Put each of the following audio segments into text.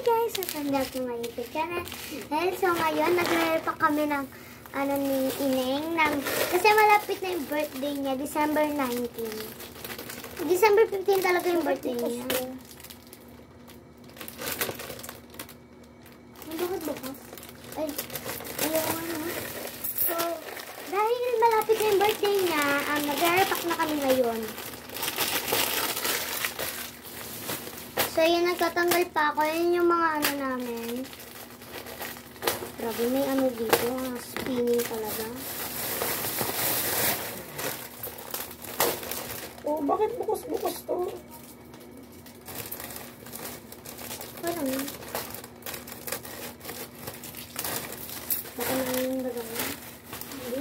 guys, welcome back to my YouTube channel. So ngayon, nagre-repack kami ng ano ni Ineng kasi malapit na yung birthday niya, December 19. December 15 talaga yung birthday niya. Bakit bukas? Ay, ayaw ano. So, dahil malapit na yung birthday niya, nagre-repack na kami ngayon. So, yun, nagtatanggal pa ako. Yun yung mga ano namin. Grabe, may ano dito. Spinning talaga. Oh, bakit bukas-bukas to? Parang yun. Baka na yung dagang yun. Hindi.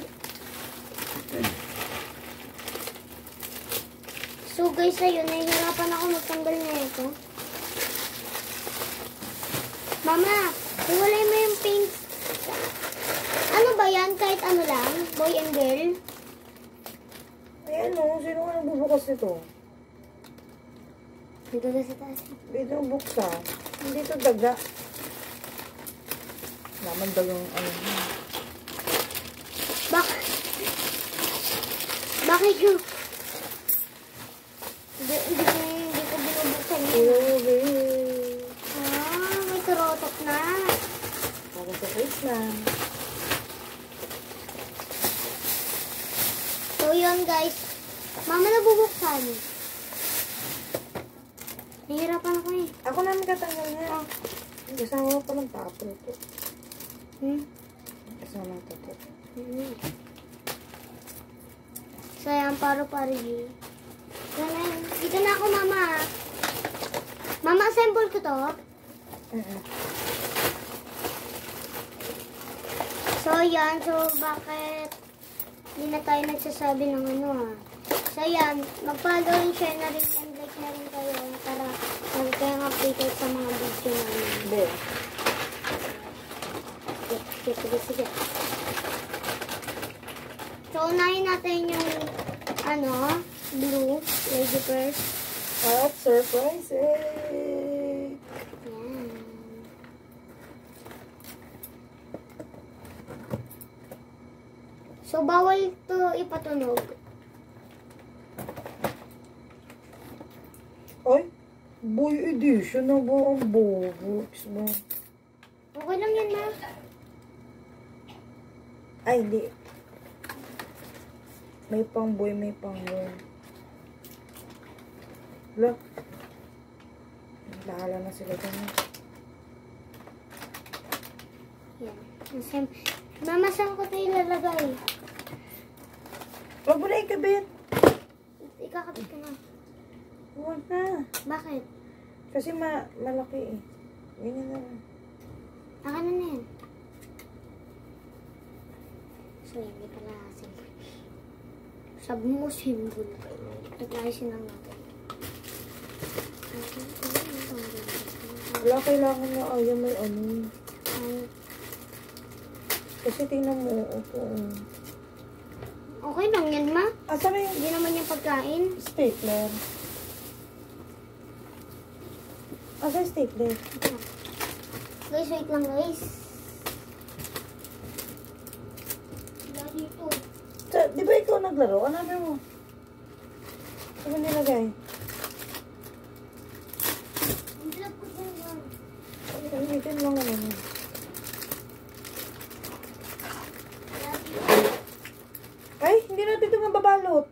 So, guys, ayun. Nahihirapan ako magtanggal na ito. Mama, iwalay mo yung pink. Ano ba yan? Kahit ano lang? Boy and girl? Ayan o, sino ka nagbubukas nito? Dito na sa taas. Dito buksa. Hindi ito daga. Naman dagang ano. Bakit yun? Hindi ko binubuksan yun. May turotok na. Para sa face lang. So yun guys. Mama nabubuksan. Nahihirapan ako eh. Ako namin katanggal niya. Kasama mo pa ng tapo ito. Kasama ng tapo. So yan, paro-pari. Dito na ako, mama. Mama, assemble ko to. So yan, so bakit hindi na tayo nagsasabi ng ano So yan, mag-follow and share na rin and like na rin kayo para lagi kayong updated sa mga video namin. Hindi. Sige. So unahin natin yung blue lady first. At surprise! So, bawal to ipatunog. Ay, boy edition na ba ang Bobox ba? Okay lang yan, ma. Ay, hindi. May pang boy, may pang girl. Look. Bahala na sila dyan. Yan. Mama, saan ko ito ilalagay? Huwag mo na ikabit. Ikakabit ko na. Huwag na. Bakit? Kasi malaki eh. Ganyan na lang. Akin na yan. So, hindi pala symbol. Sabi mo symbol. Nag-ayusin lang natin. Wala kailangan na ayaw may ano. Kasi tingnan mo. Okay lang yan, ma. Asa na yung Hindi naman yung pagkain. stapler? Asa yung stapler? Guys, wait lang, guys. Wala dito. Di ba ikaw naglaro? Hanapin mo. Saan mo nilagay? Gamitin lang naman yun. Ay, hindi natin ito mababalot.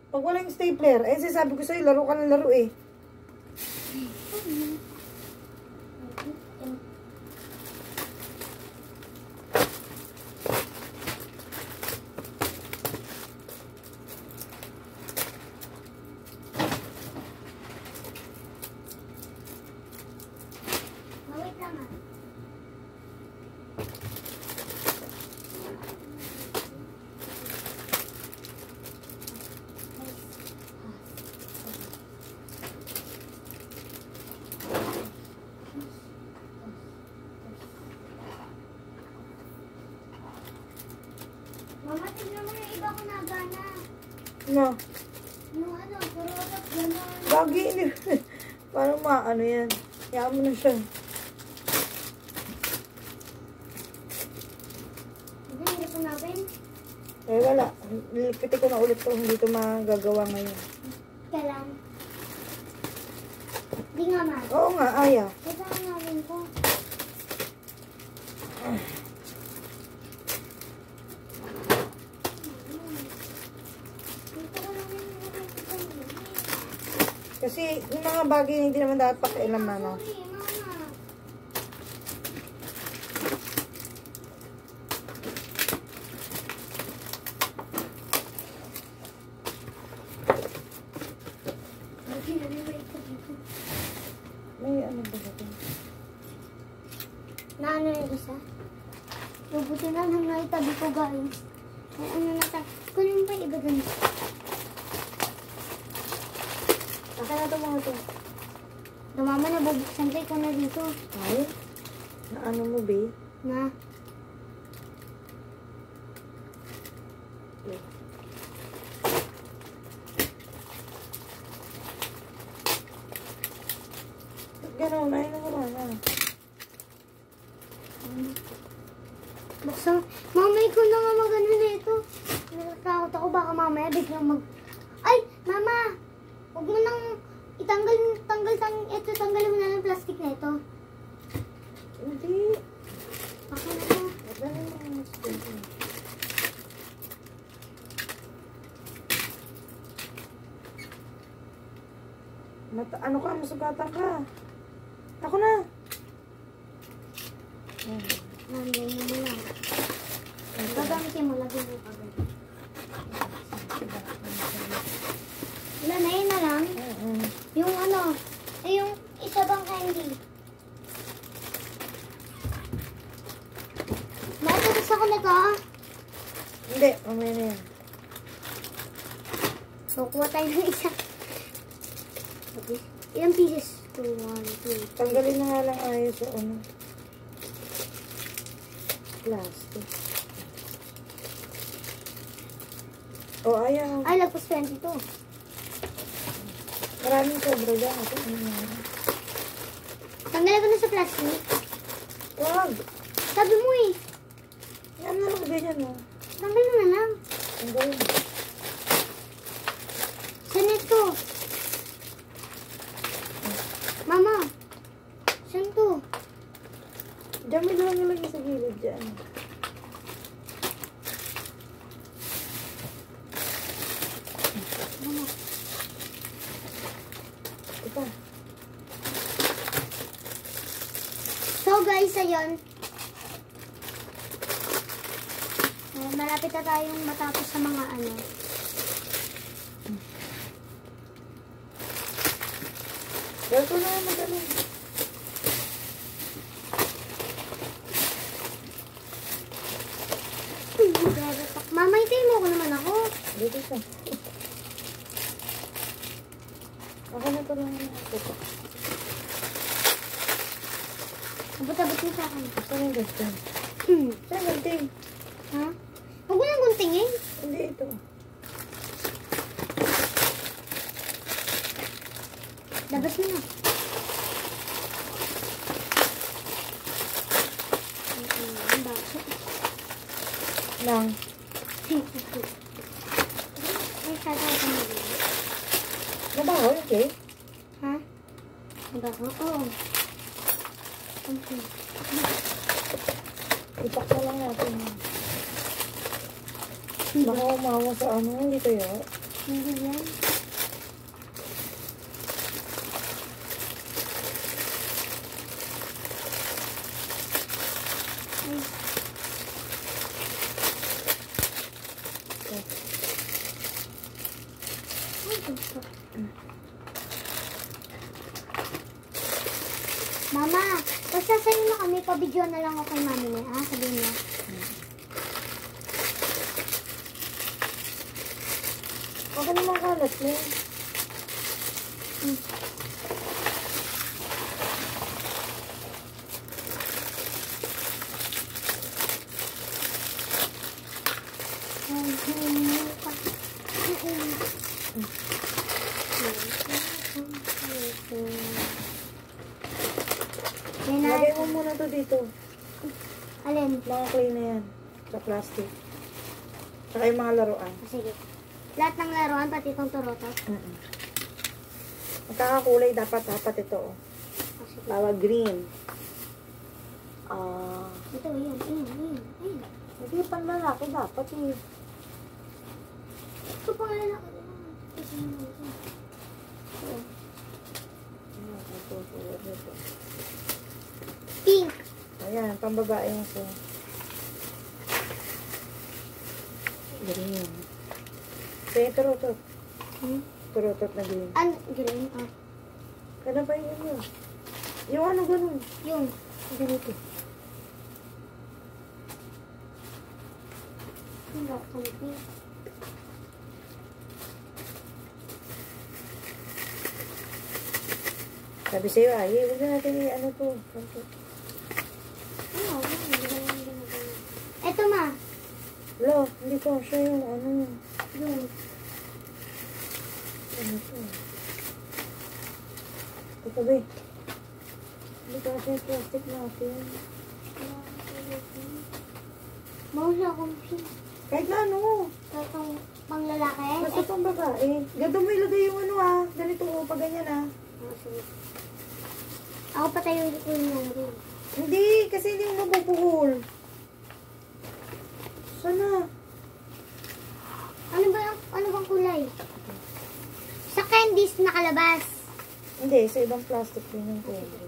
Pag wala yung stapler. Eh, sabi ko sa'yo, laro ka ng laro eh. Wait lang, ma. Mama, tignan mo yung iba ko nagana. No. Yung puro gano'n. Lagi, parang maano yan. Kaya mo na siya. Eh, wala. Lilipitin ko na ulit to. Hindi to magagawa ngayon. Kailan? Di nga, ma. Oo nga, ayaw. Kailangan namin ko. Kasi yung mga bagay na hindi naman dapat pakialaman, no? Sorry, mama. May ano ba ito? Na ano yung isa? Mabuti na lang naitabi ko, guys. May ano na tayo. Kunin pa yung iba dun. Aka na ito mga ito. Mama, nabubuksan tayo ko na dito. Ay? Na ano mo, be? Na. Gano'n, ay na naman, ah. Buksan. Mamay ko na nga mag-ano na ito. Natatakot ako baka mamaya biglang mag... Ay! Mama! Huwag mo nang tanggalin mo na ng plastic na ito. Hindi. Baka na ito. Gano'n mo ang spoon. Ano ka, masugatan ka. Ako na. Nandiyan mo lang. Gagamitin mo, lagyan mo agad. Wala na, yun na lang. Yung ano, yung isa bang candy. Natapos ako na to. Hindi, mamaya na yan. Kukuha tayo ng isa. Okay. Ilang pieces? 2, 1, 2. Tanggalin na nga lang ayos sa ano. Plastic. Oh, ayaw. Ay, lagpas 22. Maraming sobra dyan. Ito, ano nga. Tanggalin ko na sa plastic. Wag. Sabi mo eh. Yan na lang ganyan, oh. Tanggalin mo na lang. Tanggalin. Saan ito? Mama. Saan to? Diyan mo lang nilagay sa gilid dyan. Mama. Ito. So guys, ayun. Malapit na tayong matapos sa mga ano. Dahil ko na magaling. Mama, itay mo ko naman ako. Dito siya. Ako na ito lang. Ito. Abot-abot mo sa akin. Saan yung gaston? Saan yung gaston? Ha? Huwag mo nang guntingin. Hindi ito. Labas mo na. Ang baso. Lang. Ay, sasay ka mo. Nabaho yung cake? Ha? Ang baso? Oo. Okay. Ipak na lang natin. Baka umawa sa ano, hindi kaya. Hindi yan. Mama, basta sa'yo na kami, pa-video na lang ako kay mami na, ha? Sabihin niya. Huwag ka naman kalat mo. Lagay mo muna to dito. Alin? Mga clay na yan. Sa plastic. Tsaka yung mga laruan. Sige. Lahat ng laruan, pati itong turotot. Magkakakulay dapat ito. Oh. Sige. Bawa green. Ito, yun. Hindi pa malaki dapat eh. Ito pa nga lalaki. Pink. Ayan, pambabae yung so. Green. Kaya turotot. Turotot na green. Ano? Green? Kaya ba yun yun? Yung ano ganun? Yung. Ganito. Hindi ako pink. Sabi sa'yo, ay, huwag na natin ano to. Ito ma. Lo, hindi ko siya yung ano. Yung. Ano to? Ito ba eh. Hindi ko siya yung plastic natin. Mahuli akong pink. Kahit na ano. Itong pang lalaki. Basta pang babae. Ganda mo ilagay yung ano ah. Ganito ko, pag ganyan ah. Sige. Ako pa tayo ko yung rin. Hindi, kasi hindi mo mabubuhol. Sana. Ano bang kulay? Sa candies nakalabas. Hindi, sa ibang plastic din yung candy.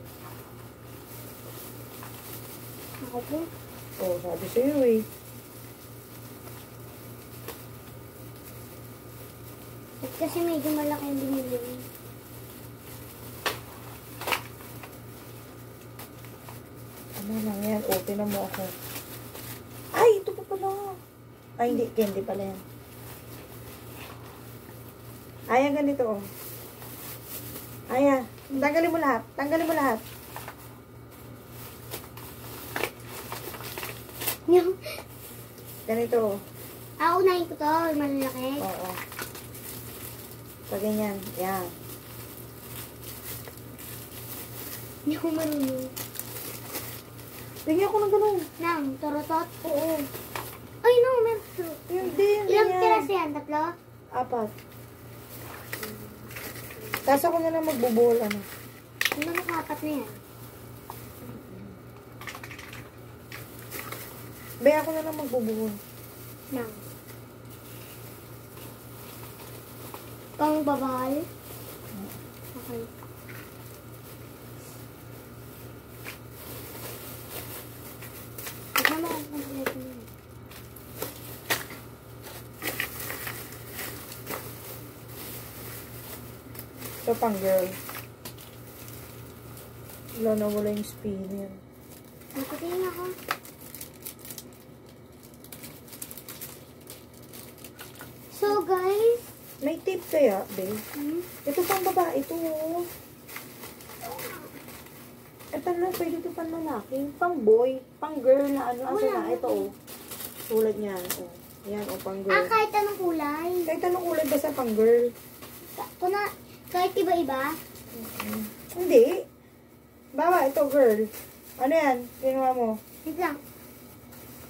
Ako po. Oo, sabi sa'yo eh. At kasi medyo malaki yung binili. Ano lang yan? Open na mo ako. Ay, ito pa pala. Ay, hindi. Candy pala yan. Ay, ang ganito oh. Ay, tanggalin mo lahat. Tanggalin mo lahat. Yung. Ganito oh. Unahin ko to. Malalaki. Oo. Pag ganyan. Yan. Hindi ko marunong. Tingnan ko ng ganun. Nang, turotot. Oo. Ay, no, meron. Hindi, hindi Ilang yan. piraso yan? Tatlo? 4. Tapos ako na lang magbubuhol, ano. Ano nakapat na yan? Be, ako na lang magbubuhol. Nang. Pang babal? Okay. Tignan mo kung kompleto na yun. Ito pang girl. Wala na wala yung spinner. Nagpatingin ako. So, guys. May tip kaya, be? Ito pang babae, ito. Ito na, pwede ito pang lalaki. Pang boy, pang girl na ano. Asa na, ito oh. Tulad niyan, oh. Yan, oh, pang girl. Kahit anong kulay. Kahit anong kulay basta pang girl. Kahit iba-iba. Hindi. Bawa, ito girl. Ano yan? Kinuha mo. Wait lang.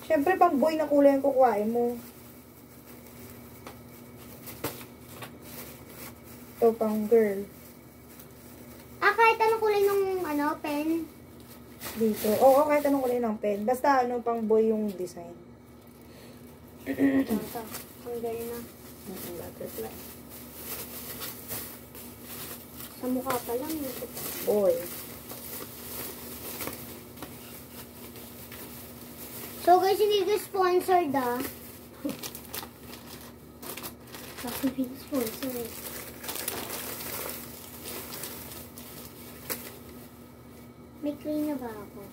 Siyempre, pang boy na kulay ang kukuhain mo. Ito, pang girl. Kahit anong kulay ng pen. Dito. Oo, kahit anong kulay ng pen. Basta, ano, pang boy yung design. Ito. Ang gano'n na. Butterfly. Sa mukha pa lang. Boy. So guys, hindi ko sponsored Bakit hindi sponsored? May clean na ba ako?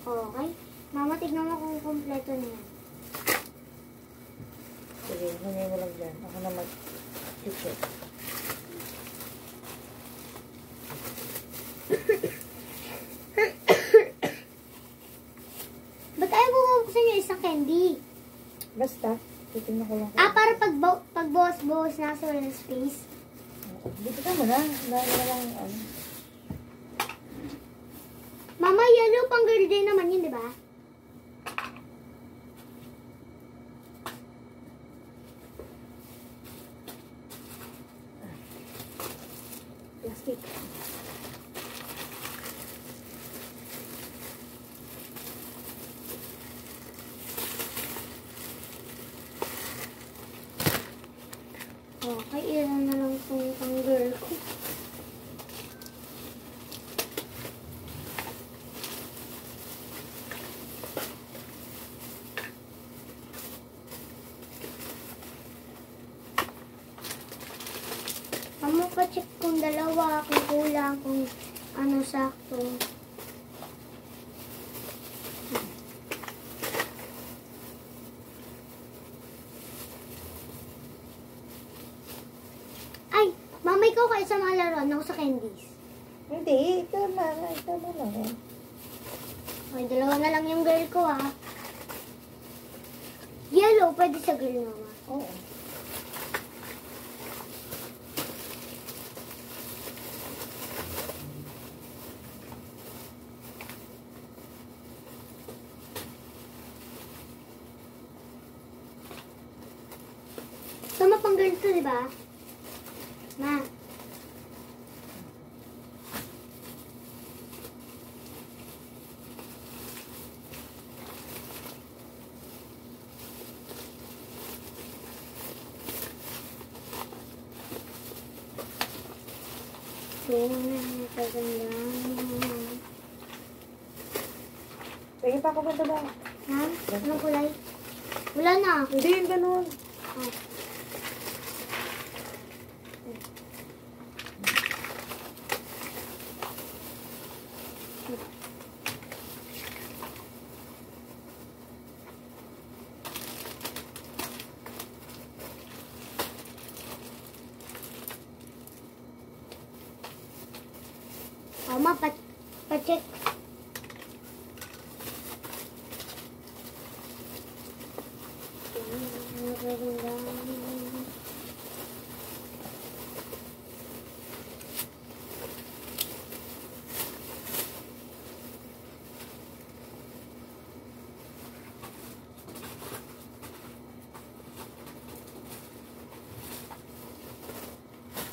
Okay. Mama, tignan mo kung kompleto na yan. Sige, hangay mo lang dyan. Ako na mag-check. Ba't ayaw bubuksan yung isang candy? Basta, titignan ko lang. Para pag-buhos-buhos na sa walang space. Dito ka mo na. Dahil na lang, ano. Mama, yellow pang girl din naman yun, di ba? Plastic. Okay, ilan na lang itong pang girl ko. Mama, pa-check kung dalawa, kung kulang, kung ano sakto. Ay, mama, ikaw kayo sa mga laruan, ako sa candies. Hindi, ito na lang. Okay, dalawa na lang yung girl ko, ha. Yellow, pwede sa girl, mama. Oo. Tama pang girl to, di ba? Ma. Sige pa ako ba ito ba? Ha? Anong kulay? Wala na. Hindi yung ganun. Oh. Mama, pa-check.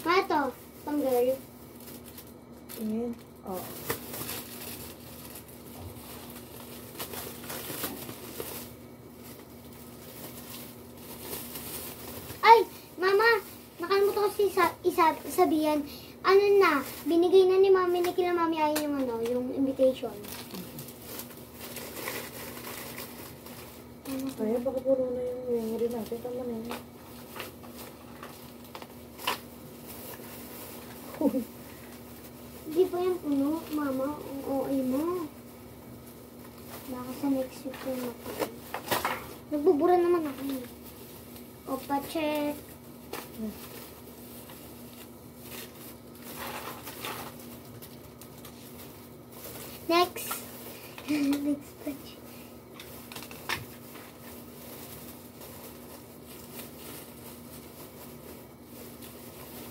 Ma, ito, pang girl. Ayan. Oo. Ay, mama, nakalimutan ko sabihan. Ano na, binigay na ni mami na kila mami ay yung ano, yung invitation. Kaya baka puro na yung memory natin. Tama na yun. Hindi pa yan puno, mama. Ang OA mo. Baka sa next week ko na po. Nagbubura naman ako. O, pa-check. Next. Next touch.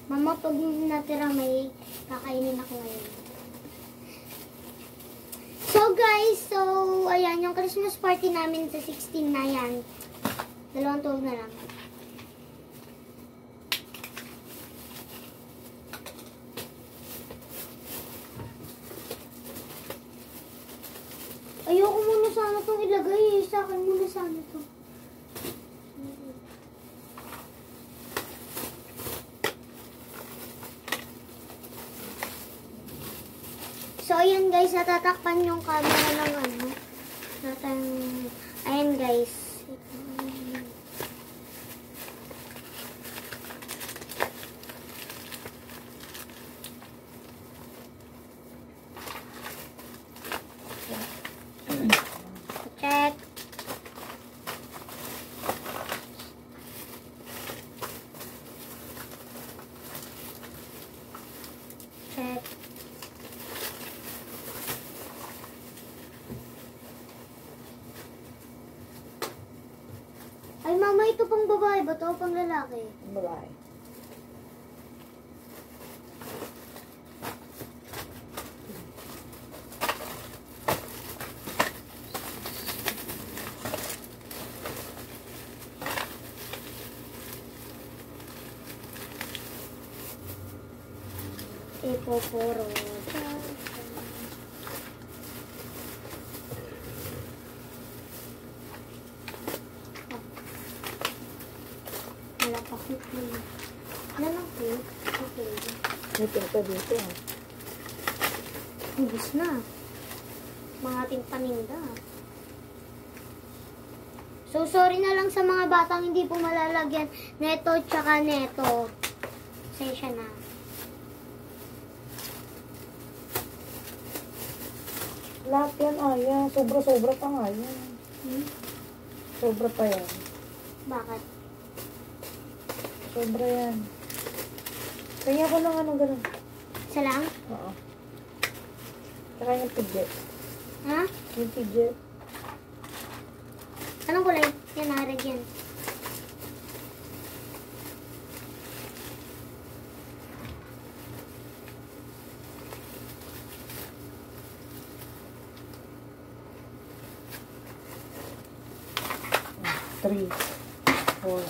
Mama, pag natira may kakainin ako ngayon. So guys, ayan, yung Christmas party namin sa 16 na yan. 2 tulog na lang. Ayoko muna sana itong ilagay eh. Sa akin muna sana ito. So, ayan guys, natatakpan yung camera ng ano. Ayan guys. Check. Check. Ay, mama, ito pang babae ba to? Pang lalaki? Babae. ipoporo. Wala pa cute mo. Ano lang cute? Okay. May pinto dito. Ubus na. Mga ating paninda. So, sorry na lang sa mga batang hindi po malalagyan neto tsaka neto. Pasensya na. Lahat yan, Aya. Sobra-sobra pa nga yan. Sobra pa yan. Bakit? Sobra yan. Kaya ko lang anong ganun. Isa lang? Oo. Tsaka yung pidget. Ha? Yung pidget. Anong kulay? Yan, narig yan. Three, 4,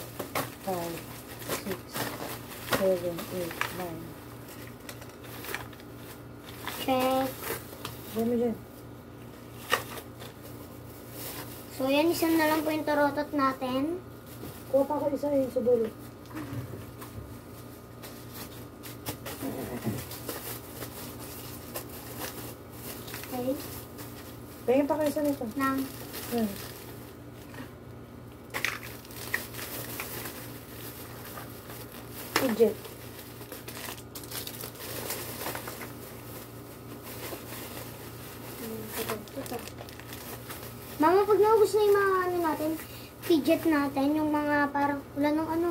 5, 6, 7, 8, 9. Check. Diyan mo dyan. So, yan, isang na lang po yung tarotot natin. Kuha pa ako isa sa dulo. Okay. Tingin pa kayo isa nito. Nang. Yan. Pidget. Ito. Mama, pag naubos na yung mga ano natin, fidget natin, yung mga parang wala nung ano,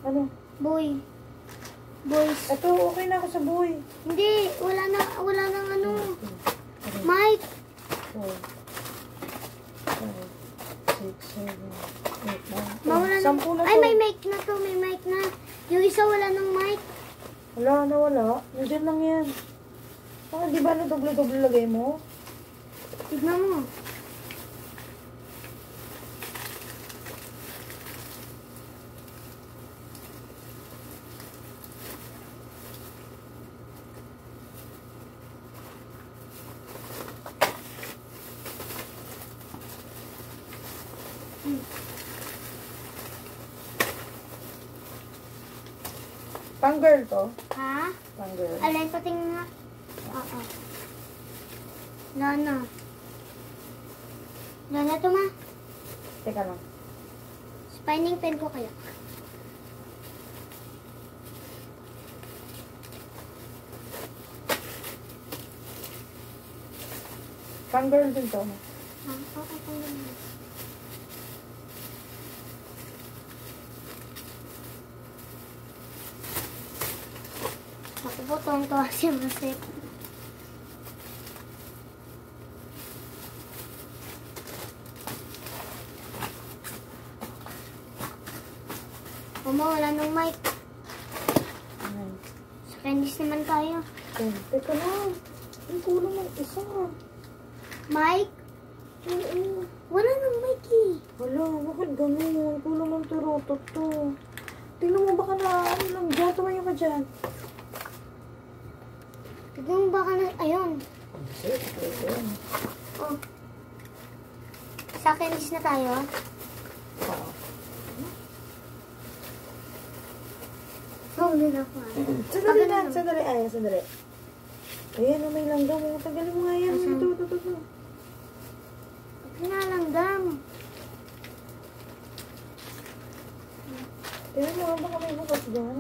Ano? boy. Boys. Ito, okay na ako sa buhay. Hindi, wala nang ano. Mike. 4, 5, 6, 7, 8, 9. Mawala na. Sampu na to. Ay, may mic na to. May mic na. Yung isa wala nang mic. Wala na, wala. Nandiyan lang yan. Ah, di ba na doble-doble lagay mo? Tignan mo. Pang girl to? Ha? Pang girl. Alin, patingin nga. Oo. Lana. Lana to, ma. Teka lang. Spinning pen ko kaya. Pang girl din to. Ah, oo, tanggal na. Ako po, tuwang-tuwa siya masip. Mama, wala nung mic. Ayan. Sa candies naman tayo. Teka lang. Ang kulang ng isa. Mic? Oo. Wala nang mic eh. Wala, bakit ganun? Kulang ng turotot to. Tingnan mo baka na ano lang dyan. Tumayo ka dyan. Tignan mo baka na, ayun. Oh. Sa candies na tayo. Oo. Oh, wala ako ah. Sandali na. Sandali. Ay, sandali. Ayan, may langgam. Tagalin mo nga yan. Asan? Ito. Pinalanggam. Tingnan mo, baka may bukas dyan.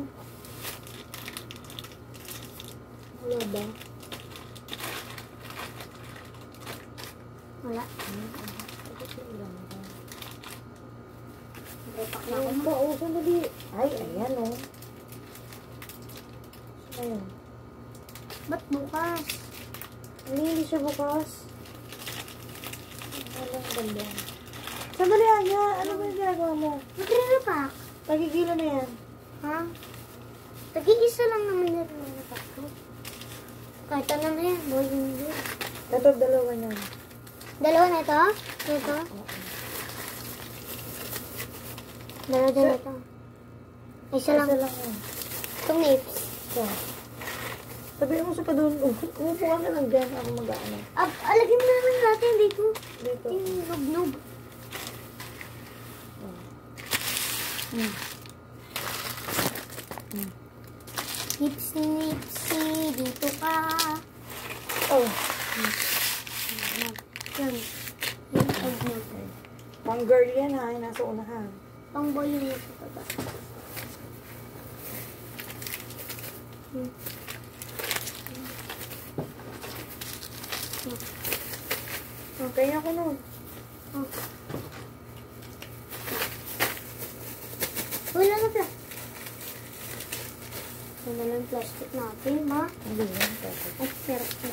Wala ba? Wala. Repak na ako. Ayan ba? Oh, sandali. Ay, ayan o. Ayan. Ba't bukas? Hindi siya bukas. Walang ganda. Sandali, Anya. Ano ba yung ginagawa mo? Magre-repack. Pagigila na yan. Ha? Tag-iisa lang naman yung repack ko. Kahit ano na yan, boy, hindi. Ito, dalawa niyan. Dalawa na ito? Ito? Dalawa din ito. Isa lang. Isa lang yan. Itong lips. Ito. Sabihin mo sa pa doon, umupo ka na lang dyan. Ako mag-ano. Alagyan mo naman natin dito. Dito. Yung nub-nub. Nipsy, nipsy, dito ka. Oh. Yan. Yung nub-nub. Pang girl yan ha, yung nasa unahan. Pang boy yung nasa baba. Okay ako nun. Wala na plastic. Wala na yung plastic natin, ma. Hindi yan. Perfect. Ay, sarap na.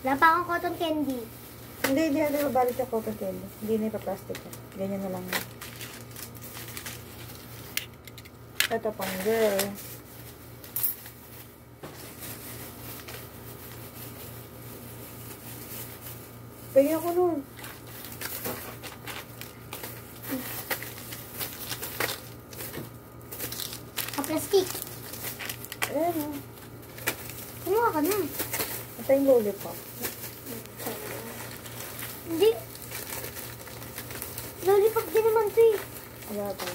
Wala pa akong cotton candy. Hindi mabalik yung cotton candy. Hindi na ipa-plastic yan. Ganyan na lang yan. Ito pang girl. Pagyan ako nun. Plastic. Ayan o. Kumuha ka na. Ito yung lollipop. Hindi. Lollipop din naman ito eh. Wala pa.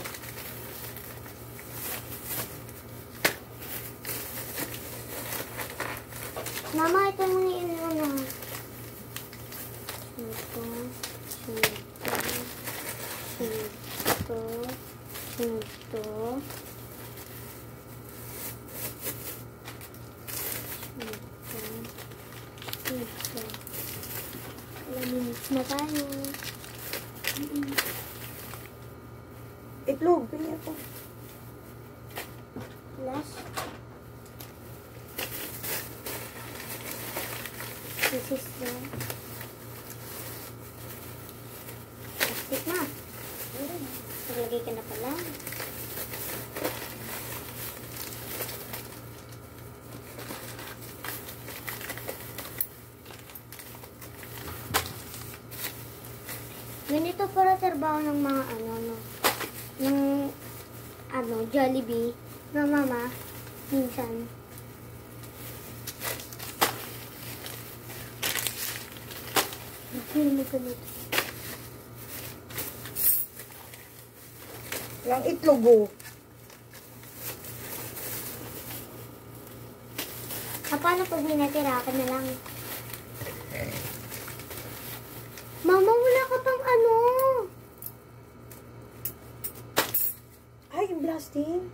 Mama, ito muna yung ano. Ito. Alamin na tayo. Itlog. Pili ako. Last. This is the plastic na. Naglagay ka na pala. Ganito para trabaho ng mga Jollibee na mama minsan. Film mo ganito. Yung itlog o. Paano pag may natira ka na lang? Mama, wala ka pang ano? Ay, yung blasting.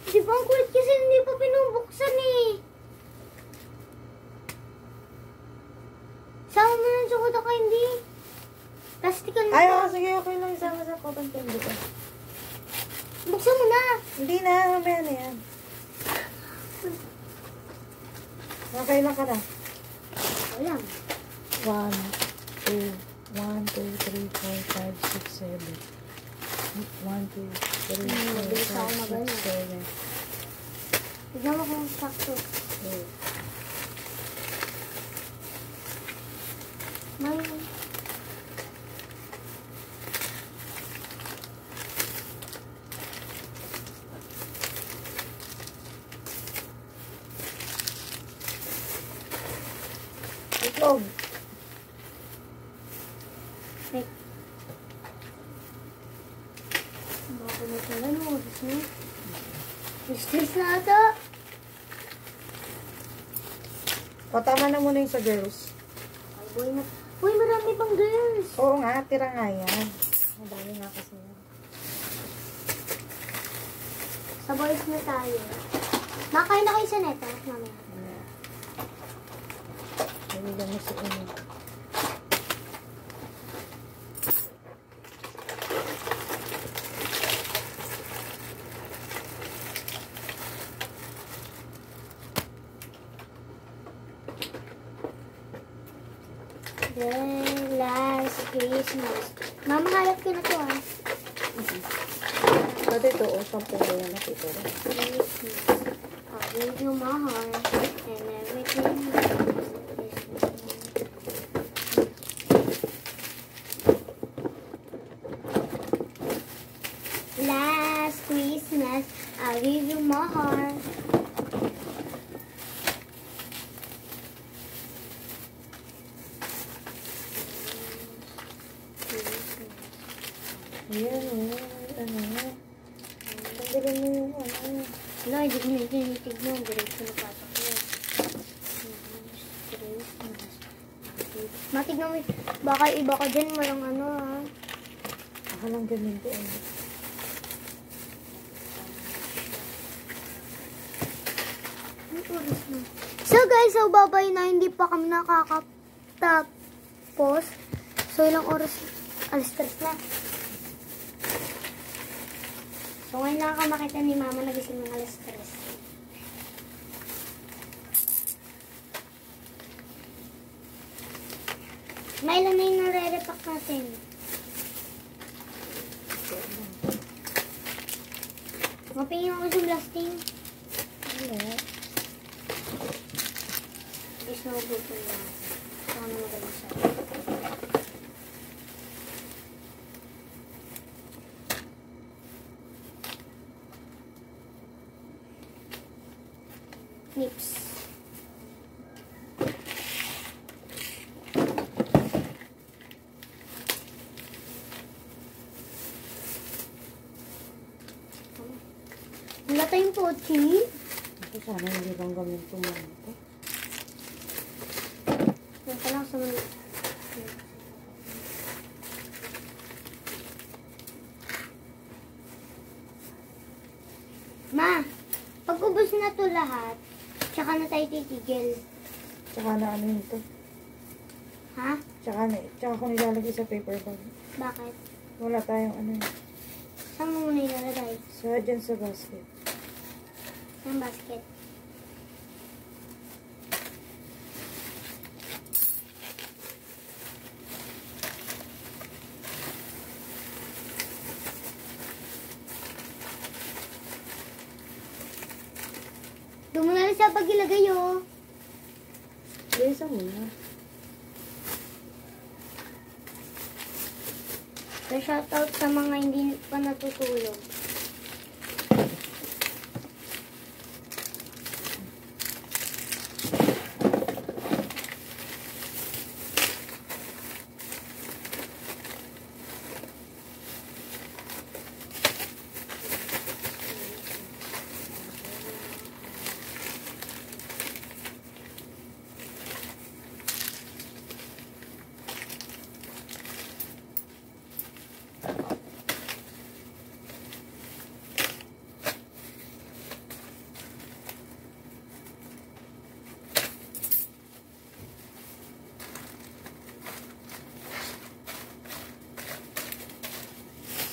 Di ba ang kulit kasi hindi pa pinubuksan eh. Sama mo ng chocolate ka hindi. Plastikan mo. Ay, sige, okay lang. Isama sa cotton candy ko. Buksan mo na. Hindi na, mamaya na yan. Okay lang ka na. Wala. 1, 2, 1, 2, 3, 4, 5, 6, 7. 1, 2, 3, 4, 5, 6, 7. Tignan mo kung sakto. May... Itlog. Wait. Baka na pala no. Stress na ito. Patama na muna yung sa girls. Ay, boy na. Uy, marami pang girls. Oo nga, tira nga yan. Madami nga kasi yan. Sa boys na tayo. Makain na kayo sa neta, mami. Nalilan mo si Amy. The last Christmas. Mama, halap ko na to ah. Dati ito, 10 ko yan nakita. Christmas. I'll give you my heart and everything. Ayan, oh. Ano? Tanggalin mo yung ano. Wala, hindi ko na tinitignan. Diretso na pasok yun. Matignan mo. Baka iba ka dyan. Walang ano ha. Ako lang ganun ko. So guys, so babay na. Hindi pa kami nakakatapos. So ilang oras? Alas 3 na. So ngayon lang ako makita ni mama nagising ng alas 3. May ilan na yung nare-repack natin. Mapingin ako sa blasting. Wala. Isnobot ko na. Saka na magaling siya. Nips. Wala tayong pochi. Ito sana hindi bang gamit ko mo ito. Yan pa lang sa mga... Ma, pag ubos na to lahat, tsaka na tayo titigil. Tsaka na ano ito. Ha? Tsaka ko nilalagay sa paper bag. Bakit? Wala tayong ano. Saan mo muna ilalagay? Dyan sa basket. Yung basket. Doon mo na lang siya pag ilagay, oh. Bilisan mo na. So, shoutout sa mga hindi pa natutulog.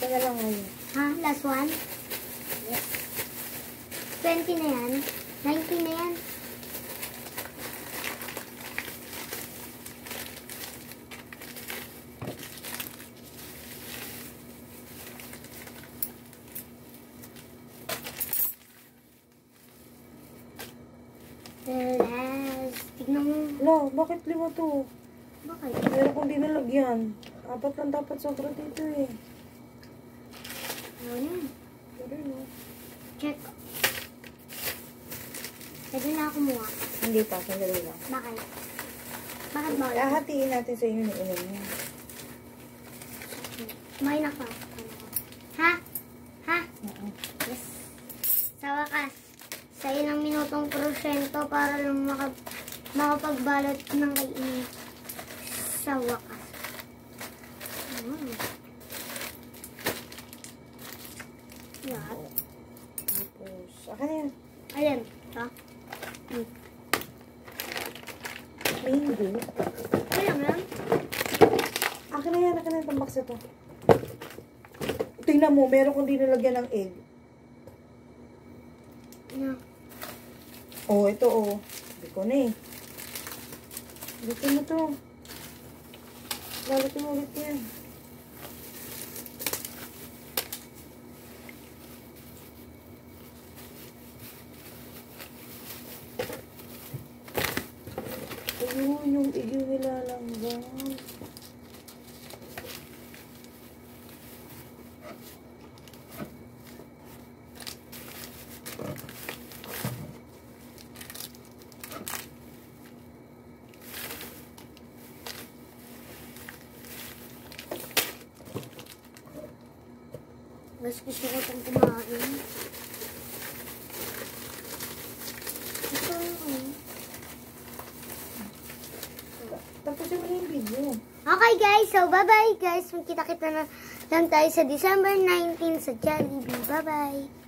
Ito na lang ngayon. Ha? Last one? Yes. 20 na yan. 19 na yan. Last. Tignan mo. Lo, bakit 5 to? Bakit? Meron kong dinalagyan. 4 lang dapat sobra dito eh. Ano yan? Pero no. Check. Pwede na ako kumuha. Hindi pa, sandali lang. Bakit? Bakit ba? Hahatiin natin sa inyo ni Ilan niya. Kumain ako. Ha? Ha? Oo. Yes. Sa wakas, sa ilang minutong porsyento para lang makapagbalot ng kainin. Sa wakas. Lahat. Tapos, akin na yan. Ayan. Ito. Mango. Ayan lang. Akin na yan, itong box na to. Tingnan mo, meron kong dinalagyan ng egg. Ayan. Oh, ito oh. Hindi ko na eh. Dito mo to. Lalatin mo ulit yan. Ayun, yung egg yung nilalanggan. Mas gusto ko itong kumain. Ito, Tapusin mo na yung video. Okay guys, so bye-bye guys. Magkita-kita na lang tayo sa December 19 sa Jollibee. Bye-bye.